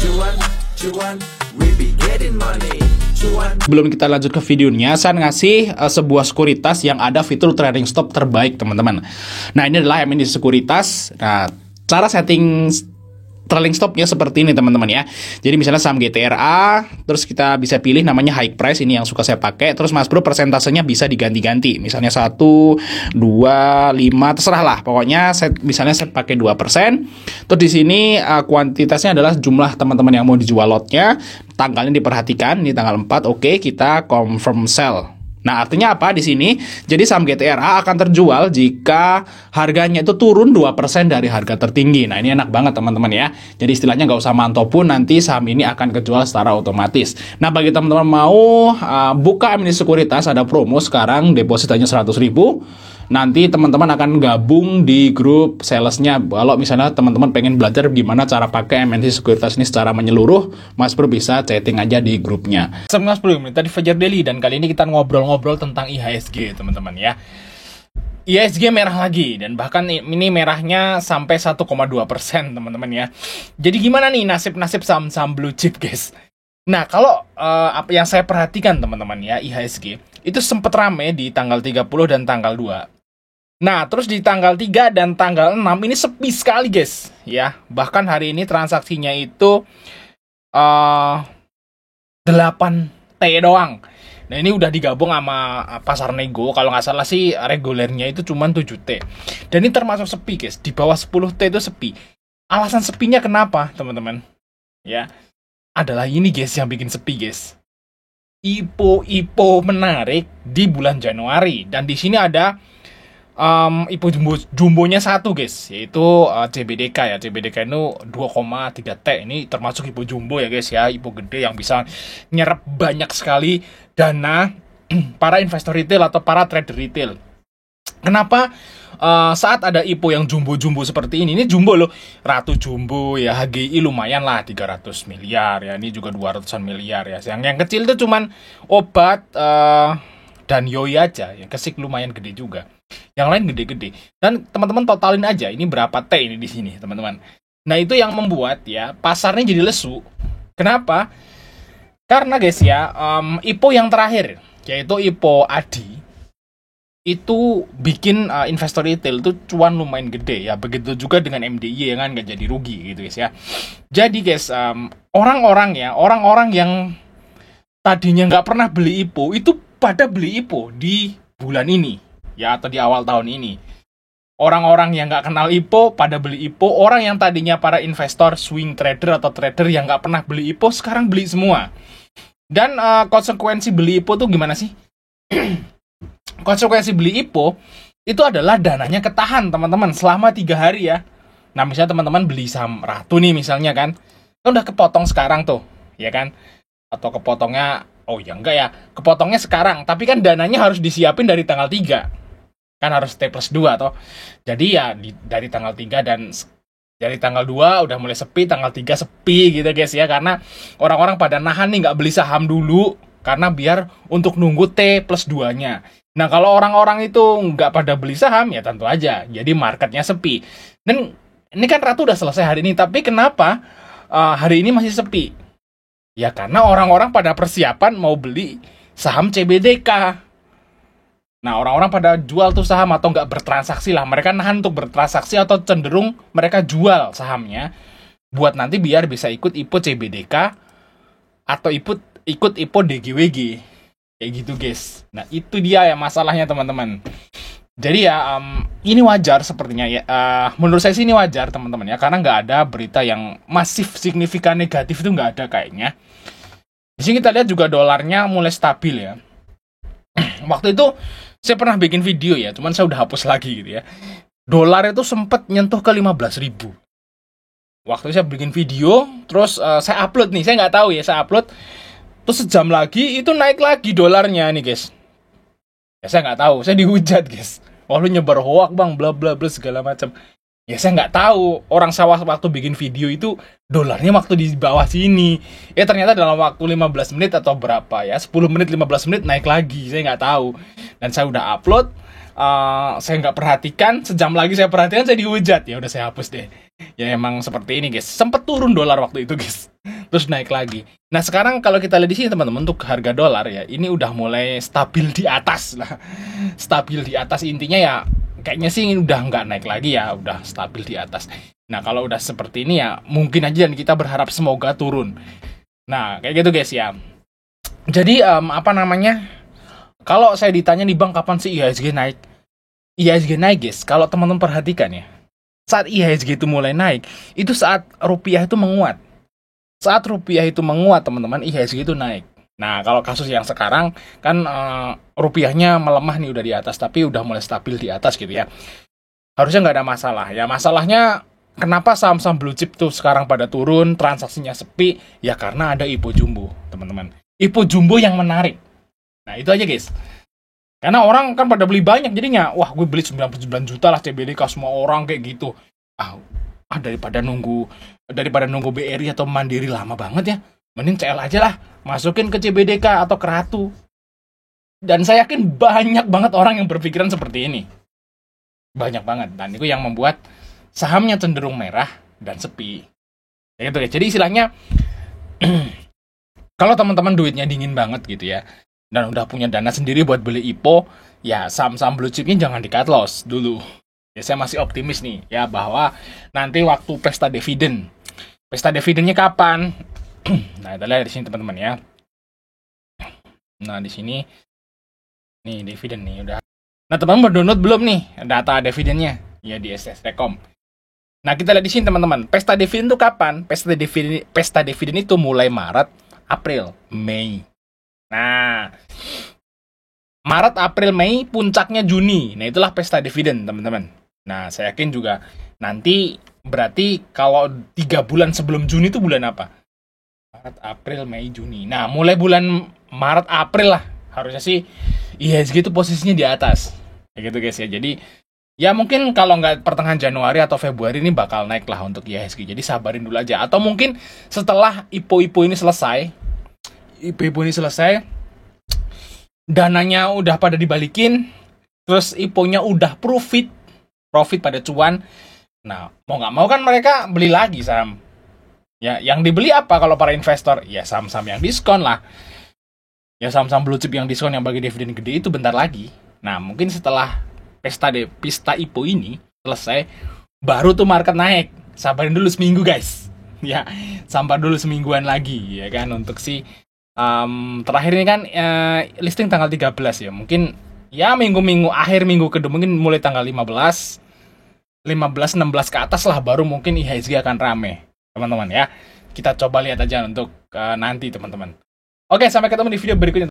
Cuan, cuan, we be getting money. Cuan. Sebelum kita lanjut ke videonya, saya ngasih sebuah sekuritas yang ada fitur trading stop terbaik, teman-teman. Nah, ini adalah MND sekuritas. Nah, cara setting trailing stopnya seperti ini, teman-teman ya. Jadi misalnya saham GTRA, terus kita bisa pilih namanya high price, ini yang suka saya pakai. Terus Mas Bro persentasenya bisa diganti-ganti. Misalnya 1, 2, 5, terserah lah. Pokoknya misalnya saya pakai 2%. Terus di sini kuantitasnya adalah jumlah teman-teman yang mau dijual lotnya. Tanggalnya diperhatikan, ini tanggal 4. Oke, kita confirm sell. Nah, artinya apa di sini? Jadi saham GTRA akan terjual jika harganya itu turun 2% dari harga tertinggi. Nah, ini enak banget teman-teman ya. Jadi istilahnya nggak usah mantau pun, nanti saham ini akan kejual secara otomatis. Nah, bagi teman-teman mau buka MND sekuritas, ada promo sekarang, deposit hanya 100.000. Nanti teman-teman akan gabung di grup salesnya. Kalau misalnya teman-teman pengen belajar gimana cara pakai MND sekuritas ini secara menyeluruh, Mas Bro bisa chatting aja di grupnya. Mas Bro, tadi Fajar Daily, dan kali ini kita ngobrol-ngobrol tentang IHSG, teman-teman ya. IHSG merah lagi, dan bahkan ini merahnya sampai 1,2%, teman-teman ya. Jadi gimana nih nasib-nasib saham-saham blue chip, guys? Nah, kalau apa yang saya perhatikan, teman-teman ya, IHSG itu sempat rame di tanggal 30 dan tanggal 2. Nah, terus di tanggal 3 dan tanggal 6 ini sepi sekali, guys. Ya, bahkan hari ini transaksinya itu 8T doang. Nah, ini udah digabung sama pasar nego. Kalau nggak salah sih regulernya itu cuma 7T. Dan ini termasuk sepi, guys. Di bawah 10T itu sepi. Alasan sepinya kenapa, teman-teman? Ya, adalah ini, guys, yang bikin sepi, guys. IPO menarik di bulan Januari. Dan di sini ada IPO jumbonya 1, guys, yaitu CBDK ya. CBDK itu 2,3T. Ini termasuk IPO jumbo ya, guys ya. IPO gede yang bisa nyerap banyak sekali dana para investor retail atau para trader retail. Kenapa saat ada IPO yang jumbo-jumbo seperti ini jumbo loh, Ratu Jumbo ya, HGI lumayan lah 300 miliar ya, ini juga 200-an miliar ya. Yang kecil itu cuman obat dan Yoi aja, yang kesik lumayan gede juga. Yang lain gede-gede. Dan teman-teman totalin aja ini berapa T ini di sini, teman-teman. Nah, itu yang membuat ya pasarnya jadi lesu. Kenapa? Karena, guys ya, IPO yang terakhir yaitu IPO ADI itu bikin investor retail itu cuan lumayan gede ya. Begitu juga dengan MDI ya kan, nggak jadi rugi gitu, guys ya. Jadi, guys, orang-orang yang tadinya nggak pernah beli IPO itu pada beli IPO di bulan ini ya, atau di awal tahun ini. Orang-orang yang nggak kenal IPO pada beli IPO. Orang yang tadinya para investor swing trader atau trader yang nggak pernah beli IPO sekarang beli semua. Dan konsekuensi beli IPO tuh gimana sih? Konsekuensi beli IPO itu adalah dananya ketahan, teman-teman, selama 3 hari ya. Nah, misalnya teman-teman beli saham Ratu nih misalnya kan udah kepotong sekarang tuh, ya kan? Atau kepotongnya, oh ya enggak ya, kepotongnya sekarang, tapi kan dananya harus disiapin dari tanggal 3. Kan harus T+2 toh. Jadi ya dari tanggal 3 dan dari tanggal 2 udah mulai sepi, tanggal 3 sepi gitu, guys ya. Karena orang-orang pada nahan nih, nggak beli saham dulu, karena biar untuk nunggu T+2-nya. Nah, kalau orang-orang itu nggak pada beli saham, ya tentu aja jadi marketnya sepi. Dan ini kan Ratu udah selesai hari ini, tapi kenapa hari ini masih sepi? Ya karena orang-orang pada persiapan mau beli saham CBDK. Nah, orang-orang pada jual tuh saham atau nggak bertransaksi lah. Mereka nahan untuk bertransaksi atau cenderung mereka jual sahamnya buat nanti biar bisa ikut IPO CBDK atau ikut IPO DGWG. Kayak gitu, guys. Nah, itu dia ya masalahnya, teman-teman. Jadi ya ini wajar sepertinya ya. Menurut saya sih ini wajar, teman-teman ya. Karena nggak ada berita yang masif signifikan negatif, itu nggak ada kayaknya. Di sini kita lihat juga dolarnya mulai stabil ya. Waktu itu saya pernah bikin video ya, cuman saya udah hapus lagi gitu ya. Dolar itu sempat nyentuh ke 15.000. Waktu saya bikin video, terus saya upload nih, saya nggak tahu ya, saya upload, terus sejam lagi itu naik lagi dolarnya nih, guys. Ya saya nggak tahu, saya dihujat, guys. Wah, lu nyebar hoak bang, bla bla bla segala macam. Ya saya nggak tahu, orang sawah waktu bikin video itu dolarnya waktu di bawah sini. Ya ternyata dalam waktu 15 menit atau berapa ya, 10 menit, 15 menit naik lagi, saya nggak tahu. Dan saya udah upload, saya nggak perhatikan, sejam lagi saya perhatikan, saya dihujat. Ya udah saya hapus deh. Ya emang seperti ini, guys. Sempet turun dolar waktu itu, guys. terus naik lagi. Nah sekarang kalau kita lihat di sini teman-teman, untuk harga dolar ya, ini udah mulai stabil di atas lah. Stabil di atas, intinya ya kayaknya sih udah nggak naik lagi ya, udah stabil di atas. Nah kalau udah seperti ini ya mungkin aja, dan kita berharap semoga turun. Nah kayak gitu guys ya. Jadi apa namanya, kalau saya ditanya nih bang kapan sih IHSG naik? IHSG naik guys, kalau teman-teman perhatikan ya, saat IHSG itu mulai naik, itu saat rupiah itu menguat. Saat rupiah itu menguat teman-teman, IHSG itu naik. Nah kalau kasus yang sekarang kan rupiahnya melemah nih, udah di atas, tapi udah mulai stabil di atas gitu ya. Harusnya nggak ada masalah ya. Masalahnya kenapa saham-saham blue chip tuh sekarang pada turun, transaksinya sepi? Ya karena ada IPO jumbo teman-teman. IPO jumbo yang menarik. Nah itu aja guys. Karena orang kan pada beli banyak, jadinya wah gue beli 99 juta lah CBDK, semua orang kayak gitu. Daripada nunggu BRI atau Mandiri lama banget ya, mending CL aja lah, masukin ke CBDK atau ke Ratu. Dan saya yakin banyak banget orang yang berpikiran seperti ini. Banyak banget, dan itu yang membuat sahamnya cenderung merah dan sepi. Ya gitu ya. Jadi istilahnya kalau teman-teman duitnya dingin banget gitu ya, dan udah punya dana sendiri buat beli IPO, ya saham-saham blue chipnya jangan di cut loss dulu. Ya saya masih optimis nih ya, bahwa nanti waktu pesta dividen. Pesta dividennya kapan? Nah, kita lihat di sini teman-teman ya. Nah, di sini nih dividen nih udah. Nah, teman-teman download belum nih data dividennya? Ya di SS Rekom. Nah, kita lihat di sini teman-teman. Pesta dividen itu kapan? Pesta dividen itu mulai Maret, April, Mei. Nah, Maret, April, Mei, puncaknya Juni. Nah, itulah pesta dividen, teman-teman. Nah, saya yakin juga nanti berarti kalau 3 bulan sebelum Juni itu bulan apa? Maret, April, Mei, Juni. Nah, mulai bulan Maret, April lah. Harusnya sih IHSG itu posisinya di atas. Kayak gitu guys ya. Jadi, ya mungkin kalau nggak pertengahan Januari atau Februari ini bakal naik lah untuk IHSG. Jadi sabarin dulu aja. Atau mungkin setelah IPO ini selesai, dananya udah pada dibalikin, terus IPO-nya udah profit pada cuan. Nah, mau nggak mau kan mereka beli lagi saham. Ya, yang dibeli apa kalau para investor? Ya saham-saham yang diskon lah. Ya saham-saham blue chip yang diskon, yang bagi dividen gede itu bentar lagi. Nah, mungkin setelah pesta IPO ini selesai, baru tuh market naik. Sabarin dulu seminggu guys. Ya, sabar dulu semingguan lagi ya kan, untuk si terakhir ini kan listing tanggal 13 ya. Mungkin ya minggu-minggu akhir minggu kedua, mungkin mulai tanggal 15, 16 ke atas lah, baru mungkin IHSG akan rame teman-teman ya. Kita coba lihat aja untuk nanti teman-teman. Oke, sampai ketemu di video berikutnya.